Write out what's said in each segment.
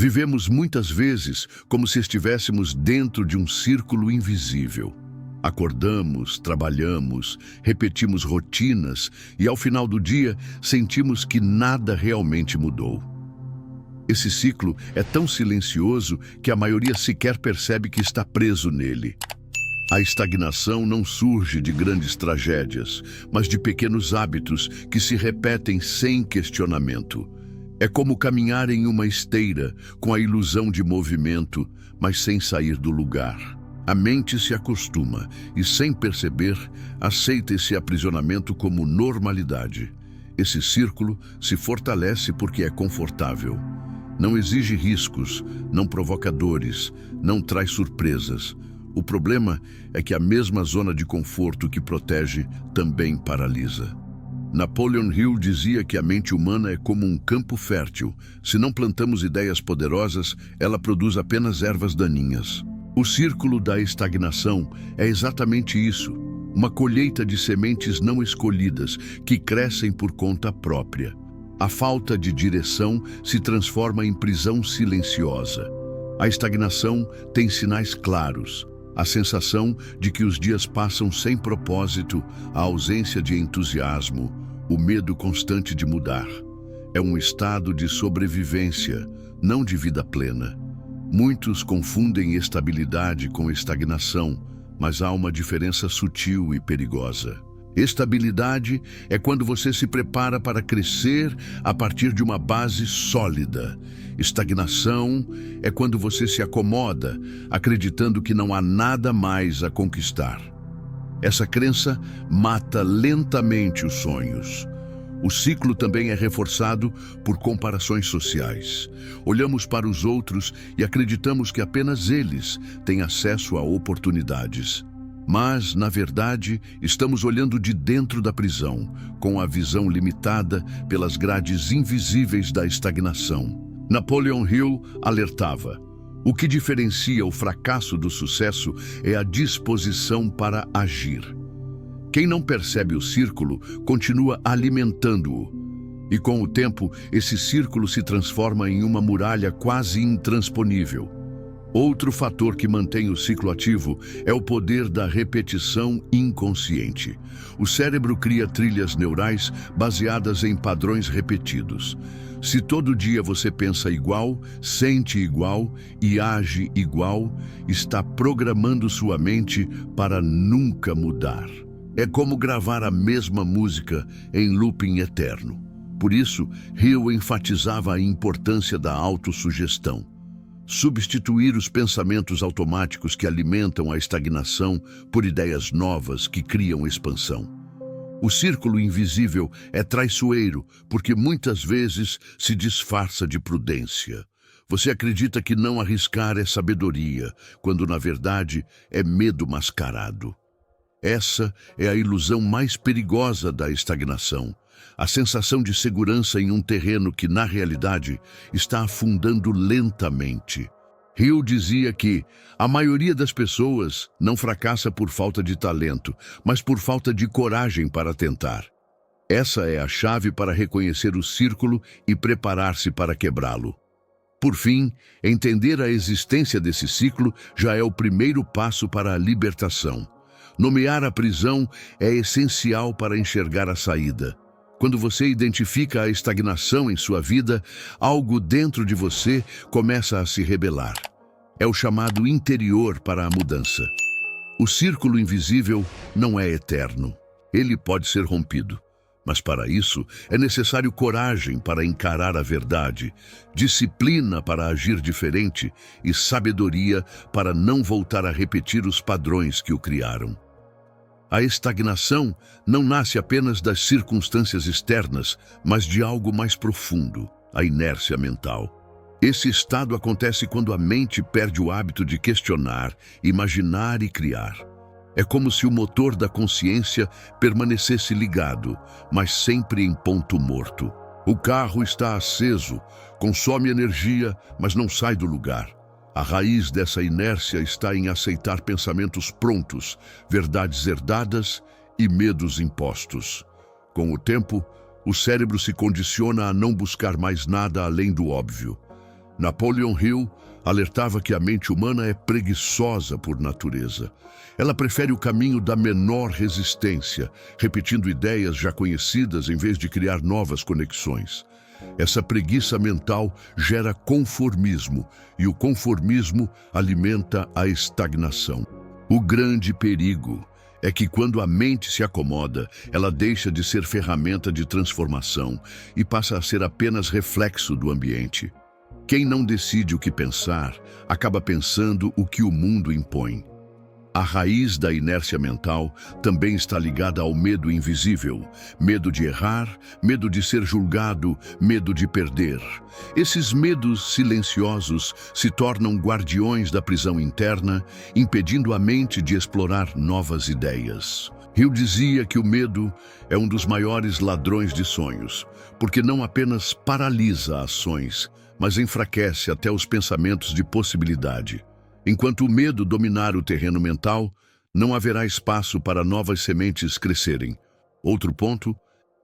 Vivemos muitas vezes como se estivéssemos dentro de um círculo invisível. Acordamos, trabalhamos, repetimos rotinas e ao final do dia sentimos que nada realmente mudou. Esse ciclo é tão silencioso que a maioria sequer percebe que está preso nele. A estagnação não surge de grandes tragédias, mas de pequenos hábitos que se repetem sem questionamento. É como caminhar em uma esteira, com a ilusão de movimento, mas sem sair do lugar. A mente se acostuma e, sem perceber, aceita esse aprisionamento como normalidade. Esse círculo se fortalece porque é confortável. Não exige riscos, não provoca dores, não traz surpresas. O problema é que a mesma zona de conforto que protege também paralisa. Napoleon Hill dizia que a mente humana é como um campo fértil. Se não plantamos ideias poderosas, ela produz apenas ervas daninhas. O círculo da estagnação é exatamente isso, uma colheita de sementes não escolhidas que crescem por conta própria. A falta de direção se transforma em prisão silenciosa. A estagnação tem sinais claros. A sensação de que os dias passam sem propósito, a ausência de entusiasmo, o medo constante de mudar. É um estado de sobrevivência, não de vida plena. Muitos confundem estabilidade com estagnação, mas há uma diferença sutil e perigosa. Estabilidade é quando você se prepara para crescer a partir de uma base sólida. Estagnação é quando você se acomoda, acreditando que não há nada mais a conquistar. Essa crença mata lentamente os sonhos. O ciclo também é reforçado por comparações sociais. Olhamos para os outros e acreditamos que apenas eles têm acesso a oportunidades. Mas, na verdade, estamos olhando de dentro da prisão, com a visão limitada pelas grades invisíveis da estagnação. Napoleon Hill alertava: o que diferencia o fracasso do sucesso é a disposição para agir. Quem não percebe o círculo continua alimentando-o. E com o tempo, esse círculo se transforma em uma muralha quase intransponível. Outro fator que mantém o ciclo ativo é o poder da repetição inconsciente. O cérebro cria trilhas neurais baseadas em padrões repetidos. Se todo dia você pensa igual, sente igual e age igual, está programando sua mente para nunca mudar. É como gravar a mesma música em looping eterno. Por isso, Hill enfatizava a importância da autossugestão. Substituir os pensamentos automáticos que alimentam a estagnação por ideias novas que criam expansão. O círculo invisível é traiçoeiro porque muitas vezes se disfarça de prudência. Você acredita que não arriscar é sabedoria, quando na verdade é medo mascarado. Essa é a ilusão mais perigosa da estagnação. A sensação de segurança em um terreno que, na realidade, está afundando lentamente. Hill dizia que a maioria das pessoas não fracassa por falta de talento, mas por falta de coragem para tentar. Essa é a chave para reconhecer o círculo e preparar-se para quebrá-lo. Por fim, entender a existência desse ciclo já é o primeiro passo para a libertação. Nomear a prisão é essencial para enxergar a saída. Quando você identifica a estagnação em sua vida, algo dentro de você começa a se rebelar. É o chamado interior para a mudança. O círculo invisível não é eterno. Ele pode ser rompido. Mas para isso é necessário coragem para encarar a verdade, disciplina para agir diferente e sabedoria para não voltar a repetir os padrões que o criaram. A estagnação não nasce apenas das circunstâncias externas, mas de algo mais profundo, a inércia mental. Esse estado acontece quando a mente perde o hábito de questionar, imaginar e criar. É como se o motor da consciência permanecesse ligado, mas sempre em ponto morto. O carro está aceso, consome energia, mas não sai do lugar. A raiz dessa inércia está em aceitar pensamentos prontos, verdades herdadas e medos impostos. Com o tempo, o cérebro se condiciona a não buscar mais nada além do óbvio. Napoleon Hill alertava que a mente humana é preguiçosa por natureza. Ela prefere o caminho da menor resistência, repetindo ideias já conhecidas em vez de criar novas conexões. Essa preguiça mental gera conformismo, e o conformismo alimenta a estagnação. O grande perigo é que quando a mente se acomoda, ela deixa de ser ferramenta de transformação e passa a ser apenas reflexo do ambiente. Quem não decide o que pensar, acaba pensando o que o mundo impõe. A raiz da inércia mental também está ligada ao medo invisível. Medo de errar, medo de ser julgado, medo de perder. Esses medos silenciosos se tornam guardiões da prisão interna, impedindo a mente de explorar novas ideias. Hill dizia que o medo é um dos maiores ladrões de sonhos, porque não apenas paralisa ações, mas enfraquece até os pensamentos de possibilidade. Enquanto o medo dominar o terreno mental, não haverá espaço para novas sementes crescerem. Outro ponto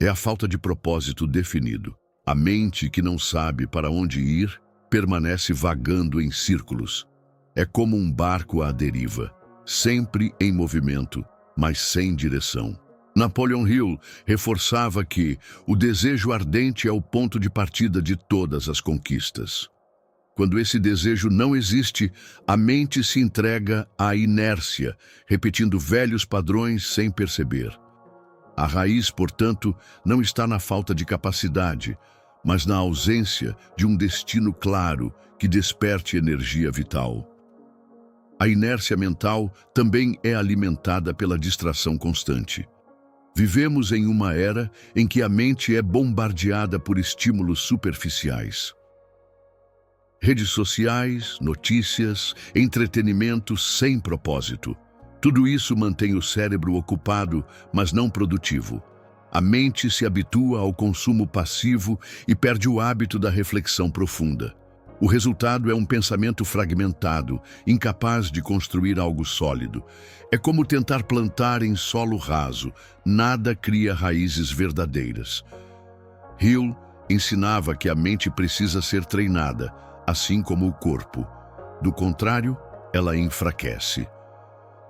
é a falta de propósito definido. A mente que não sabe para onde ir permanece vagando em círculos. É como um barco à deriva, sempre em movimento, mas sem direção. Napoleon Hill reforçava que o desejo ardente é o ponto de partida de todas as conquistas. Quando esse desejo não existe, a mente se entrega à inércia, repetindo velhos padrões sem perceber. A raiz, portanto, não está na falta de capacidade, mas na ausência de um destino claro que desperte energia vital. A inércia mental também é alimentada pela distração constante. Vivemos em uma era em que a mente é bombardeada por estímulos superficiais. Redes sociais, notícias, entretenimento sem propósito. Tudo isso mantém o cérebro ocupado, mas não produtivo. A mente se habitua ao consumo passivo e perde o hábito da reflexão profunda. O resultado é um pensamento fragmentado, incapaz de construir algo sólido. É como tentar plantar em solo raso. Nada cria raízes verdadeiras. Hill ensinava que a mente precisa ser treinada, assim como o corpo. Do contrário, ela enfraquece.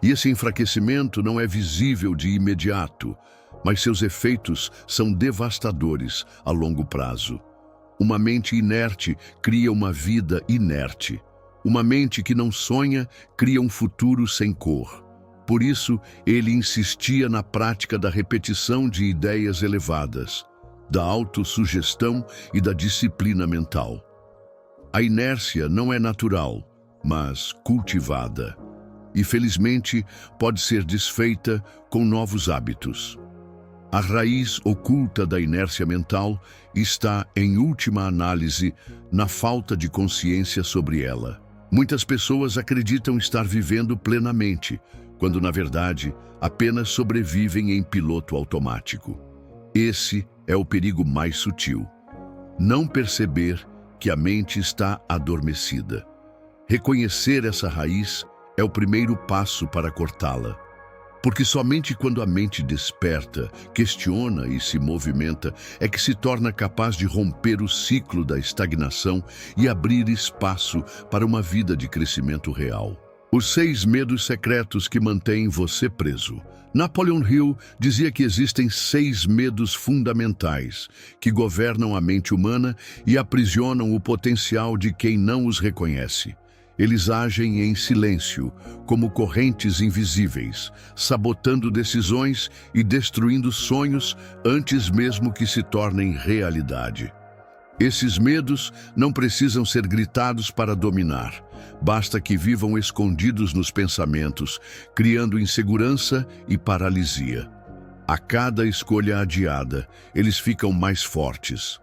E esse enfraquecimento não é visível de imediato, mas seus efeitos são devastadores a longo prazo. Uma mente inerte cria uma vida inerte. Uma mente que não sonha cria um futuro sem cor. Por isso, ele insistia na prática da repetição de ideias elevadas, da autossugestão e da disciplina mental. A inércia não é natural, mas cultivada. E, felizmente, pode ser desfeita com novos hábitos. A raiz oculta da inércia mental está, em última análise, na falta de consciência sobre ela. Muitas pessoas acreditam estar vivendo plenamente, quando, na verdade, apenas sobrevivem em piloto automático. Esse é o perigo mais sutil. Não perceber que a mente está adormecida. Reconhecer essa raiz é o primeiro passo para cortá-la. Porque somente quando a mente desperta, questiona e se movimenta é que se torna capaz de romper o ciclo da estagnação e abrir espaço para uma vida de crescimento real. Os 6 medos secretos que mantêm você preso. Napoleon Hill dizia que existem 6 medos fundamentais que governam a mente humana e aprisionam o potencial de quem não os reconhece. Eles agem em silêncio, como correntes invisíveis, sabotando decisões e destruindo sonhos antes mesmo que se tornem realidade. Esses medos não precisam ser gritados para dominar. Basta que vivam escondidos nos pensamentos, criando insegurança e paralisia. A cada escolha adiada, eles ficam mais fortes.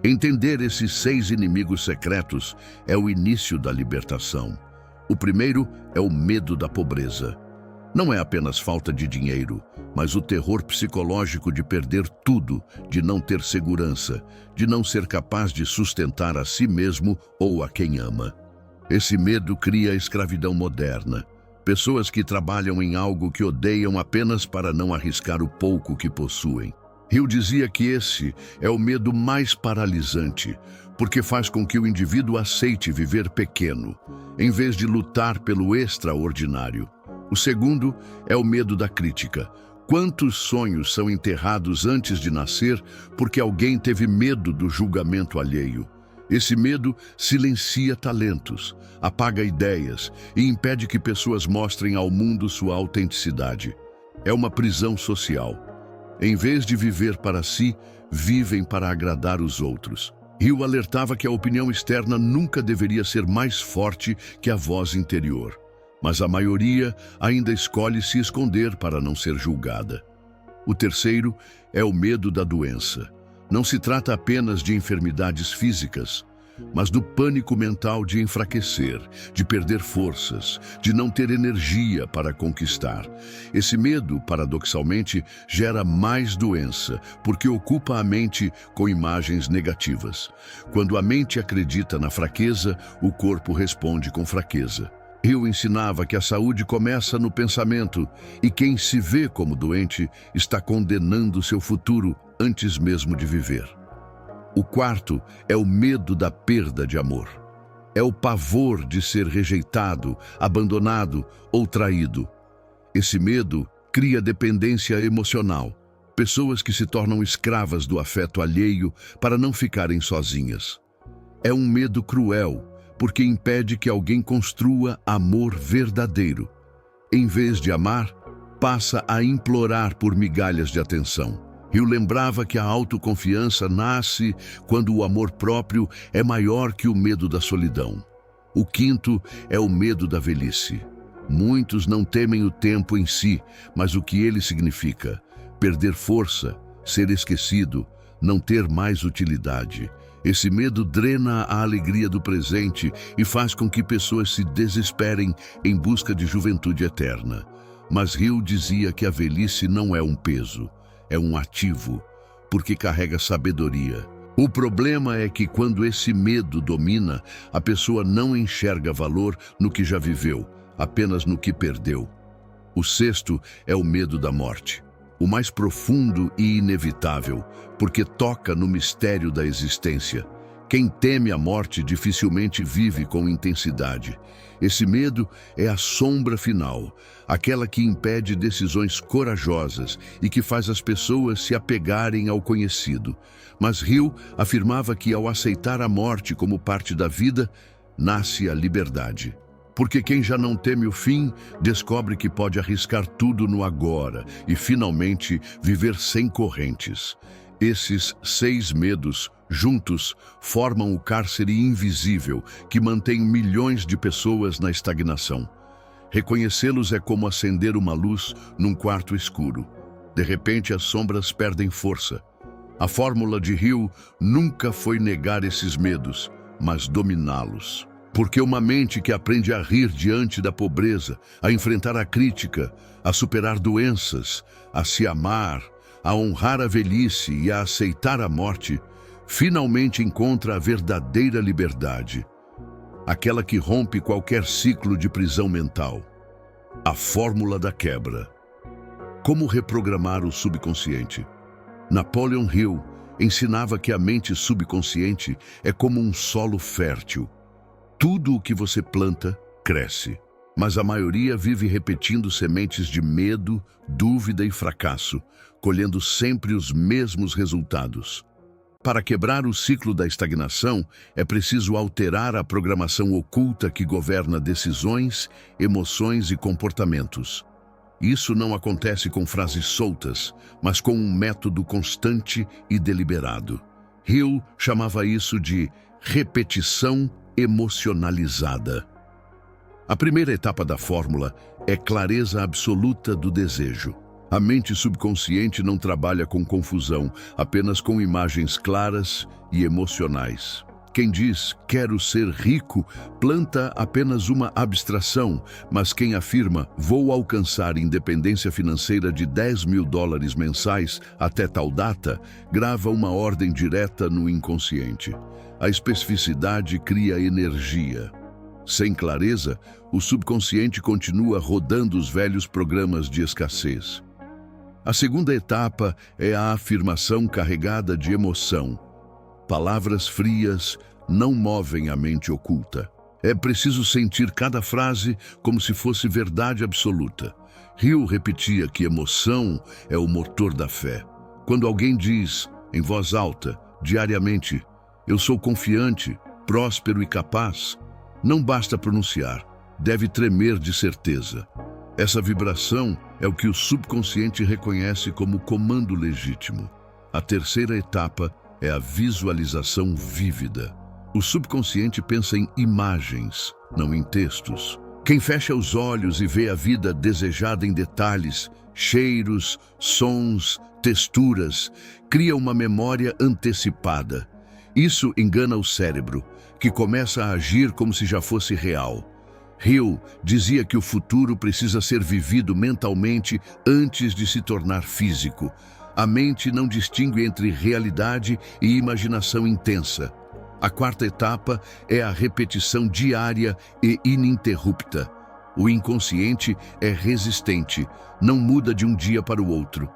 Entender esses 6 inimigos secretos é o início da libertação. O primeiro é o medo da pobreza. Não é apenas falta de dinheiro, mas o terror psicológico de perder tudo, de não ter segurança, de não ser capaz de sustentar a si mesmo ou a quem ama. Esse medo cria a escravidão moderna. Pessoas que trabalham em algo que odeiam apenas para não arriscar o pouco que possuem. Hill dizia que esse é o medo mais paralisante, porque faz com que o indivíduo aceite viver pequeno, em vez de lutar pelo extraordinário. O segundo é o medo da crítica. Quantos sonhos são enterrados antes de nascer porque alguém teve medo do julgamento alheio? Esse medo silencia talentos, apaga ideias e impede que pessoas mostrem ao mundo sua autenticidade. É uma prisão social. Em vez de viver para si, vivem para agradar os outros. Hill alertava que a opinião externa nunca deveria ser mais forte que a voz interior. Mas a maioria ainda escolhe se esconder para não ser julgada. O terceiro é o medo da doença. Não se trata apenas de enfermidades físicas, mas do pânico mental de enfraquecer, de perder forças, de não ter energia para conquistar. Esse medo, paradoxalmente, gera mais doença, porque ocupa a mente com imagens negativas. Quando a mente acredita na fraqueza, o corpo responde com fraqueza. Hill ensinava que a saúde começa no pensamento e quem se vê como doente está condenando seu futuro antes mesmo de viver. O quarto é o medo da perda de amor. É o pavor de ser rejeitado, abandonado ou traído. Esse medo cria dependência emocional, pessoas que se tornam escravas do afeto alheio para não ficarem sozinhas. É um medo cruel, porque impede que alguém construa amor verdadeiro. Em vez de amar, passa a implorar por migalhas de atenção. Hill lembrava que a autoconfiança nasce quando o amor próprio é maior que o medo da solidão. O quinto é o medo da velhice. Muitos não temem o tempo em si, mas o que ele significa: perder força, ser esquecido, não ter mais utilidade. Esse medo drena a alegria do presente e faz com que pessoas se desesperem em busca de juventude eterna. Mas Hill dizia que a velhice não é um peso, é um ativo, porque carrega sabedoria. O problema é que quando esse medo domina, a pessoa não enxerga valor no que já viveu, apenas no que perdeu. O sexto é o medo da morte. O mais profundo e inevitável, porque toca no mistério da existência. Quem teme a morte dificilmente vive com intensidade. Esse medo é a sombra final, aquela que impede decisões corajosas e que faz as pessoas se apegarem ao conhecido. Mas Hill afirmava que ao aceitar a morte como parte da vida, nasce a liberdade. Porque quem já não teme o fim, descobre que pode arriscar tudo no agora e, finalmente, viver sem correntes. Esses 6 medos, juntos, formam o cárcere invisível que mantém milhões de pessoas na estagnação. Reconhecê-los é como acender uma luz num quarto escuro. De repente, as sombras perdem força. A fórmula de Hill nunca foi negar esses medos, mas dominá-los. Porque uma mente que aprende a rir diante da pobreza, a enfrentar a crítica, a superar doenças, a se amar, a honrar a velhice e a aceitar a morte, finalmente encontra a verdadeira liberdade, aquela que rompe qualquer ciclo de prisão mental. A fórmula da quebra. Como reprogramar o subconsciente? Napoleon Hill ensinava que a mente subconsciente é como um solo fértil. Tudo o que você planta, cresce. Mas a maioria vive repetindo sementes de medo, dúvida e fracasso, colhendo sempre os mesmos resultados. Para quebrar o ciclo da estagnação, é preciso alterar a programação oculta que governa decisões, emoções e comportamentos. Isso não acontece com frases soltas, mas com um método constante e deliberado. Hill chamava isso de repetição emocionalizada. A primeira etapa da fórmula é clareza absoluta do desejo. A mente subconsciente não trabalha com confusão, apenas com imagens claras e emocionais. Quem diz "quero ser rico" planta apenas uma abstração, mas quem afirma "vou alcançar independência financeira de $10.000 mensais até tal data" grava uma ordem direta no inconsciente. A especificidade cria energia. Sem clareza, o subconsciente continua rodando os velhos programas de escassez. A segunda etapa é a afirmação carregada de emoção. Palavras frias não movem a mente oculta. É preciso sentir cada frase como se fosse verdade absoluta. Hill repetia que emoção é o motor da fé. Quando alguém diz, em voz alta, diariamente, eu sou confiante, próspero e capaz, não basta pronunciar, deve tremer de certeza. Essa vibração é o que o subconsciente reconhece como comando legítimo. A terceira etapa é a visualização vívida. O subconsciente pensa em imagens, não em textos. Quem fecha os olhos e vê a vida desejada em detalhes, cheiros, sons, texturas, cria uma memória antecipada. Isso engana o cérebro, que começa a agir como se já fosse real. Hill dizia que o futuro precisa ser vivido mentalmente antes de se tornar físico. A mente não distingue entre realidade e imaginação intensa. A quarta etapa é a repetição diária e ininterrupta. O inconsciente é resistente, não muda de um dia para o outro.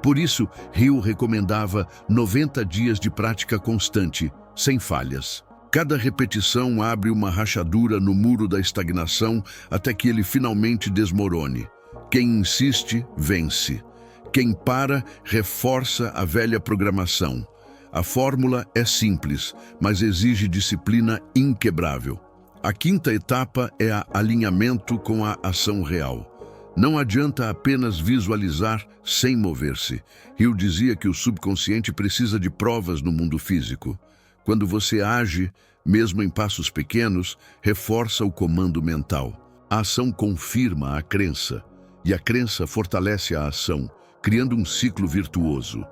Por isso, Hill recomendava 90 dias de prática constante, sem falhas. Cada repetição abre uma rachadura no muro da estagnação até que ele finalmente desmorone. Quem insiste, vence. Quem para, reforça a velha programação. A fórmula é simples, mas exige disciplina inquebrável. A quinta etapa é o alinhamento com a ação real. Não adianta apenas visualizar sem mover-se. Hill dizia que o subconsciente precisa de provas no mundo físico. Quando você age, mesmo em passos pequenos, reforça o comando mental. A ação confirma a crença, e a crença fortalece a ação, criando um ciclo virtuoso.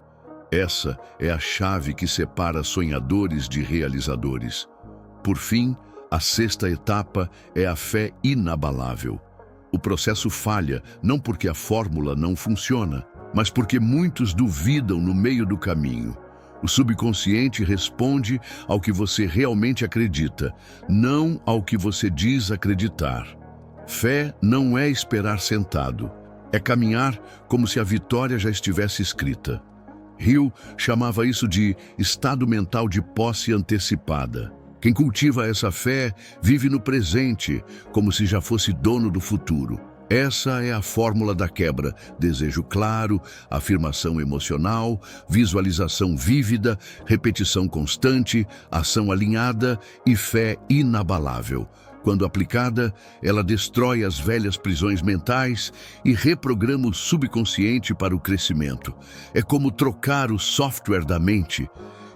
Essa é a chave que separa sonhadores de realizadores. Por fim, a sexta etapa é a fé inabalável. O processo falha não porque a fórmula não funciona, mas porque muitos duvidam no meio do caminho. O subconsciente responde ao que você realmente acredita, não ao que você diz acreditar. Fé não é esperar sentado, é caminhar como se a vitória já estivesse escrita. Hill chamava isso de estado mental de posse antecipada. Quem cultiva essa fé vive no presente, como se já fosse dono do futuro. Essa é a fórmula da quebra: desejo claro, afirmação emocional, visualização vívida, repetição constante, ação alinhada e fé inabalável. Quando aplicada, ela destrói as velhas prisões mentais e reprograma o subconsciente para o crescimento. É como trocar o software da mente.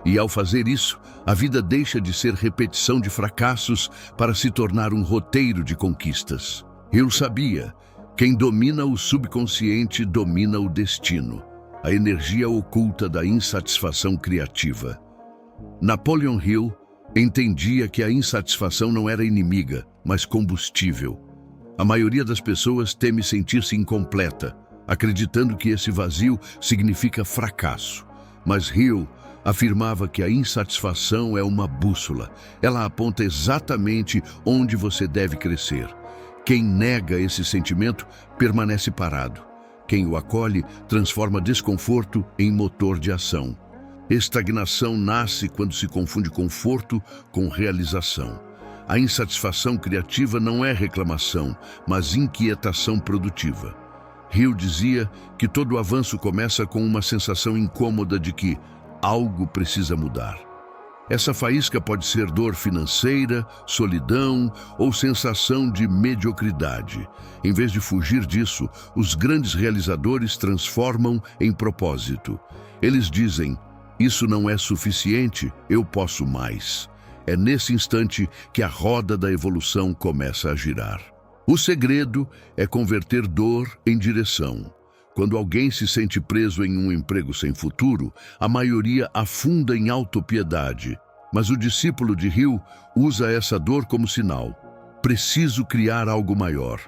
E ao fazer isso, a vida deixa de ser repetição de fracassos para se tornar um roteiro de conquistas. Hill sabia: quem domina o subconsciente domina o destino, a energia oculta da insatisfação criativa. Napoleon Hill entendia que a insatisfação não era inimiga, mas combustível. A maioria das pessoas teme sentir-se incompleta, acreditando que esse vazio significa fracasso. Mas Hill afirmava que a insatisfação é uma bússola. Ela aponta exatamente onde você deve crescer. Quem nega esse sentimento permanece parado. Quem o acolhe transforma desconforto em motor de ação. Estagnação nasce quando se confunde conforto com realização. A insatisfação criativa não é reclamação, mas inquietação produtiva. Hill dizia que todo avanço começa com uma sensação incômoda de que algo precisa mudar. Essa faísca pode ser dor financeira, solidão ou sensação de mediocridade. Em vez de fugir disso, os grandes realizadores transformam em propósito. Eles dizem: isso não é suficiente, eu posso mais. É nesse instante que a roda da evolução começa a girar. O segredo é converter dor em direção. Quando alguém se sente preso em um emprego sem futuro, a maioria afunda em autopiedade. Mas o discípulo de Hill usa essa dor como sinal. Preciso criar algo maior.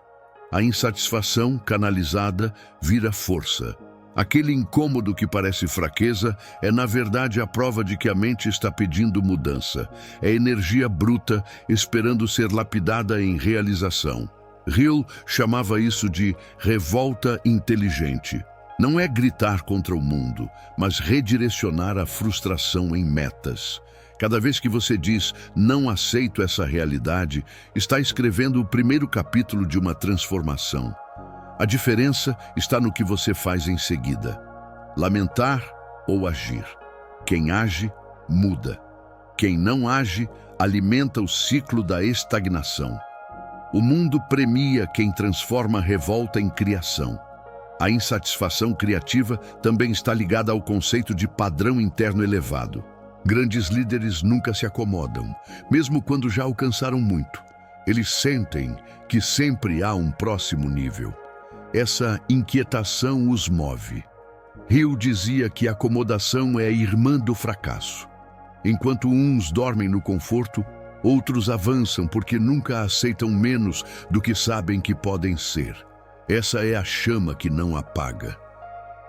A insatisfação canalizada vira força. Aquele incômodo que parece fraqueza é, na verdade, a prova de que a mente está pedindo mudança. É energia bruta esperando ser lapidada em realização. Hill chamava isso de revolta inteligente. Não é gritar contra o mundo, mas redirecionar a frustração em metas. Cada vez que você diz, não aceito essa realidade, está escrevendo o primeiro capítulo de uma transformação. A diferença está no que você faz em seguida. Lamentar ou agir. Quem age, muda. Quem não age, alimenta o ciclo da estagnação. O mundo premia quem transforma a revolta em criação. A insatisfação criativa também está ligada ao conceito de padrão interno elevado. Grandes líderes nunca se acomodam, mesmo quando já alcançaram muito. Eles sentem que sempre há um próximo nível. Essa inquietação os move. Hill dizia que a acomodação é a irmã do fracasso. Enquanto uns dormem no conforto, outros avançam porque nunca aceitam menos do que sabem que podem ser. Essa é a chama que não apaga.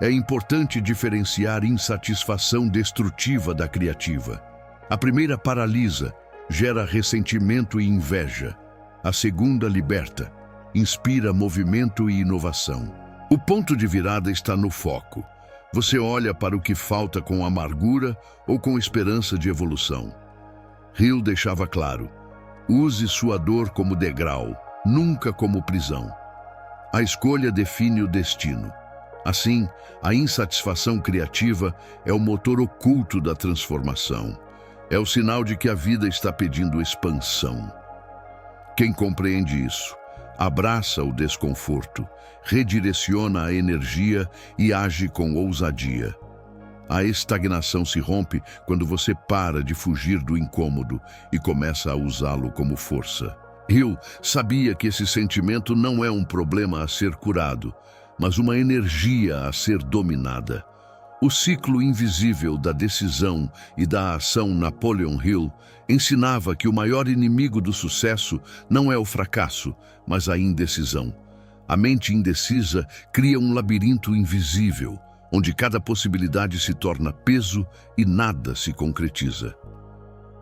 É importante diferenciar insatisfação destrutiva da criativa. A primeira paralisa, gera ressentimento e inveja. A segunda liberta, inspira movimento e inovação. O ponto de virada está no foco. Você olha para o que falta com amargura ou com esperança de evolução. Hill deixava claro, use sua dor como degrau, nunca como prisão. A escolha define o destino. Assim, a insatisfação criativa é o motor oculto da transformação. É o sinal de que a vida está pedindo expansão. Quem compreende isso, abraça o desconforto, redireciona a energia e age com ousadia. A estagnação se rompe quando você para de fugir do incômodo e começa a usá-lo como força. Hill sabia que esse sentimento não é um problema a ser curado, mas uma energia a ser dominada. O ciclo invisível da decisão e da ação Napoleon Hill ensinava que o maior inimigo do sucesso não é o fracasso, mas a indecisão. A mente indecisa cria um labirinto invisível, onde cada possibilidade se torna peso e nada se concretiza.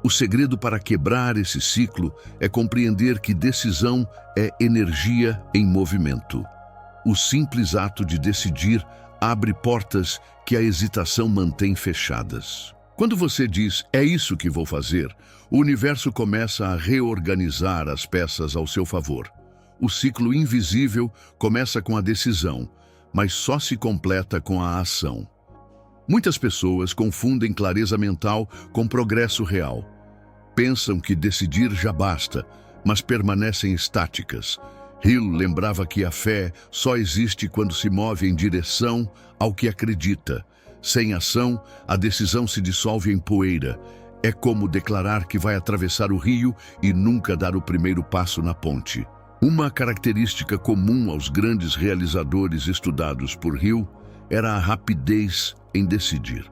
O segredo para quebrar esse ciclo é compreender que decisão é energia em movimento. O simples ato de decidir abre portas que a hesitação mantém fechadas. Quando você diz, é isso que vou fazer, o universo começa a reorganizar as peças ao seu favor. O ciclo invisível começa com a decisão, mas só se completa com a ação. Muitas pessoas confundem clareza mental com progresso real. Pensam que decidir já basta, mas permanecem estáticas. Hill lembrava que a fé só existe quando se move em direção ao que acredita. Sem ação, a decisão se dissolve em poeira. É como declarar que vai atravessar o rio e nunca dar o primeiro passo na ponte. Uma característica comum aos grandes realizadores estudados por Hill era a rapidez em decidir.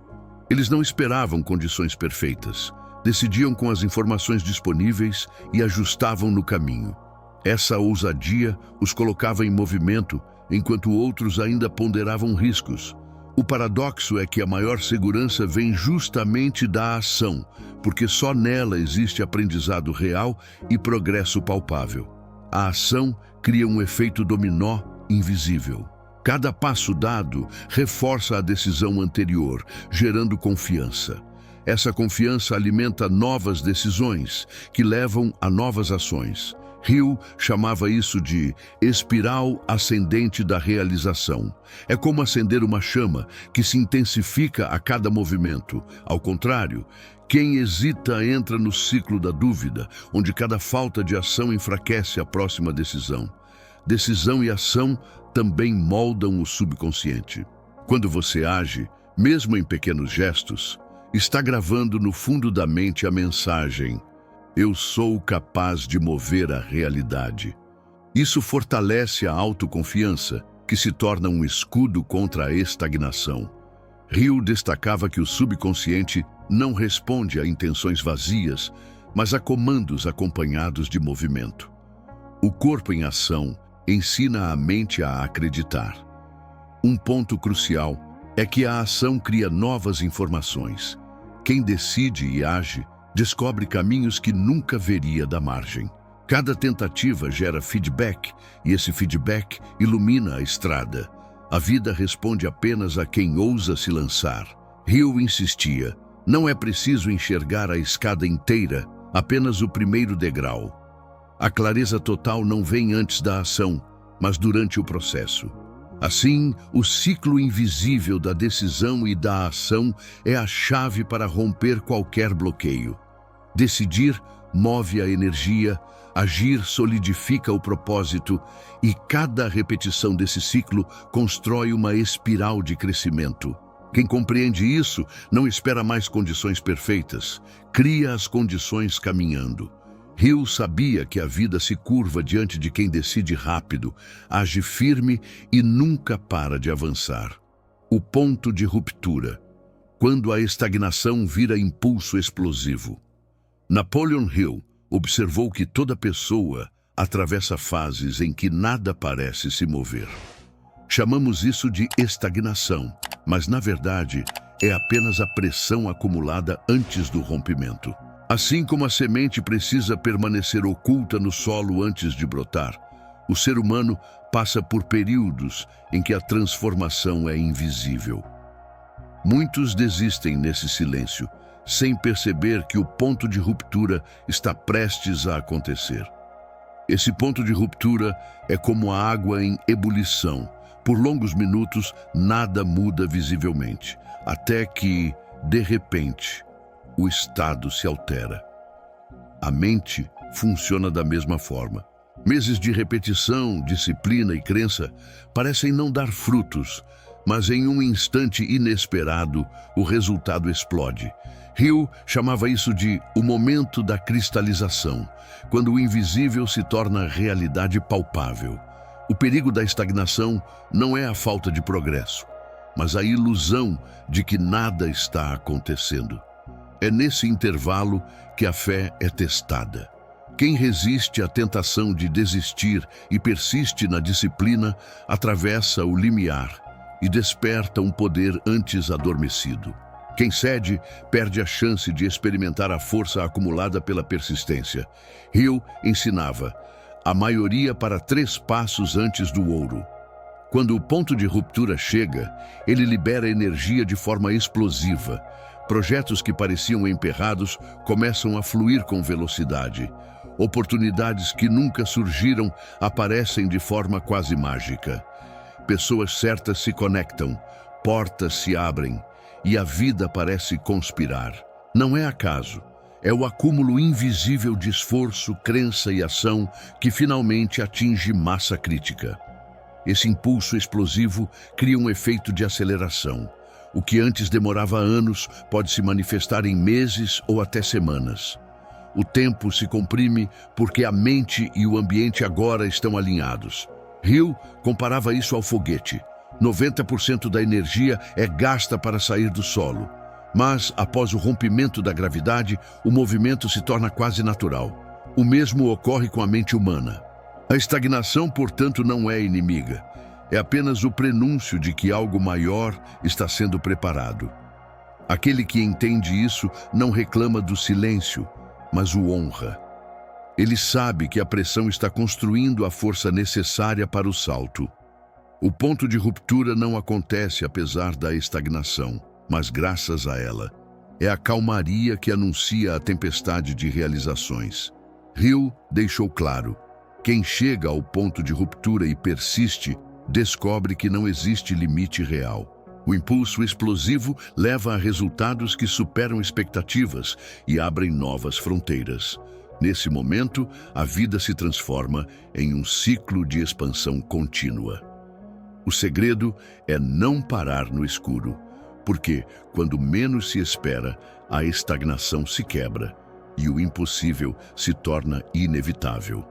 Eles não esperavam condições perfeitas. Decidiam com as informações disponíveis e ajustavam no caminho. Essa ousadia os colocava em movimento, enquanto outros ainda ponderavam riscos. O paradoxo é que a maior segurança vem justamente da ação, porque só nela existe aprendizado real e progresso palpável. A ação cria um efeito dominó invisível. Cada passo dado reforça a decisão anterior, gerando confiança. Essa confiança alimenta novas decisões, que levam a novas ações. Hill chamava isso de espiral ascendente da realização. É como acender uma chama que se intensifica a cada movimento. Ao contrário, quem hesita entra no ciclo da dúvida, onde cada falta de ação enfraquece a próxima decisão. Decisão e ação também moldam o subconsciente. Quando você age, mesmo em pequenos gestos, está gravando no fundo da mente a mensagem: eu sou capaz de mover a realidade. Isso fortalece a autoconfiança, que se torna um escudo contra a estagnação. Hill destacava que o subconsciente não responde a intenções vazias, mas a comandos acompanhados de movimento. O corpo em ação ensina a mente a acreditar. Um ponto crucial é que a ação cria novas informações. Quem decide e age descobre caminhos que nunca veria da margem. Cada tentativa gera feedback e esse feedback ilumina a estrada. A vida responde apenas a quem ousa se lançar. Hill insistia: não é preciso enxergar a escada inteira, apenas o primeiro degrau. A clareza total não vem antes da ação, mas durante o processo. Assim, o ciclo invisível da decisão e da ação é a chave para romper qualquer bloqueio. Decidir move a energia, agir solidifica o propósito e cada repetição desse ciclo constrói uma espiral de crescimento. Quem compreende isso não espera mais condições perfeitas, cria as condições caminhando. Hill sabia que a vida se curva diante de quem decide rápido, age firme e nunca para de avançar. O ponto de ruptura, quando a estagnação vira impulso explosivo. Napoleon Hill observou que toda pessoa atravessa fases em que nada parece se mover. Chamamos isso de estagnação, mas na verdade é apenas a pressão acumulada antes do rompimento. Assim como a semente precisa permanecer oculta no solo antes de brotar, o ser humano passa por períodos em que a transformação é invisível. Muitos desistem nesse silêncio, sem perceber que o ponto de ruptura está prestes a acontecer. Esse ponto de ruptura é como a água em ebulição. Por longos minutos, nada muda visivelmente, até que, de repente, o estado se altera. A mente funciona da mesma forma. Meses de repetição, disciplina e crença parecem não dar frutos, mas em um instante inesperado, o resultado explode. Hill chamava isso de o momento da cristalização, quando o invisível se torna realidade palpável. O perigo da estagnação não é a falta de progresso, mas a ilusão de que nada está acontecendo. É nesse intervalo que a fé é testada. Quem resiste à tentação de desistir e persiste na disciplina, atravessa o limiar e desperta um poder antes adormecido. Quem cede, perde a chance de experimentar a força acumulada pela persistência. Hill ensinava: a maioria para 3 passos antes do ouro. Quando o ponto de ruptura chega, ele libera energia de forma explosiva. Projetos que pareciam emperrados começam a fluir com velocidade. Oportunidades que nunca surgiram aparecem de forma quase mágica. Pessoas certas se conectam, portas se abrem e a vida parece conspirar. Não é acaso. É o acúmulo invisível de esforço, crença e ação que finalmente atinge massa crítica. Esse impulso explosivo cria um efeito de aceleração. O que antes demorava anos pode se manifestar em meses ou até semanas. O tempo se comprime porque a mente e o ambiente agora estão alinhados. Hill comparava isso ao foguete. 90% da energia é gasta para sair do solo. Mas, após o rompimento da gravidade, o movimento se torna quase natural. O mesmo ocorre com a mente humana. A estagnação, portanto, não é inimiga. É apenas o prenúncio de que algo maior está sendo preparado. Aquele que entende isso não reclama do silêncio, mas o honra. Ele sabe que a pressão está construindo a força necessária para o salto. O ponto de ruptura não acontece apesar da estagnação, mas graças a ela. É a calmaria que anuncia a tempestade de realizações. Hill deixou claro: quem chega ao ponto de ruptura e persiste, descobre que não existe limite real. O impulso explosivo leva a resultados que superam expectativas e abrem novas fronteiras. Nesse momento, a vida se transforma em um ciclo de expansão contínua. O segredo é não parar no escuro, porque, quando menos se espera, a estagnação se quebra e o impossível se torna inevitável.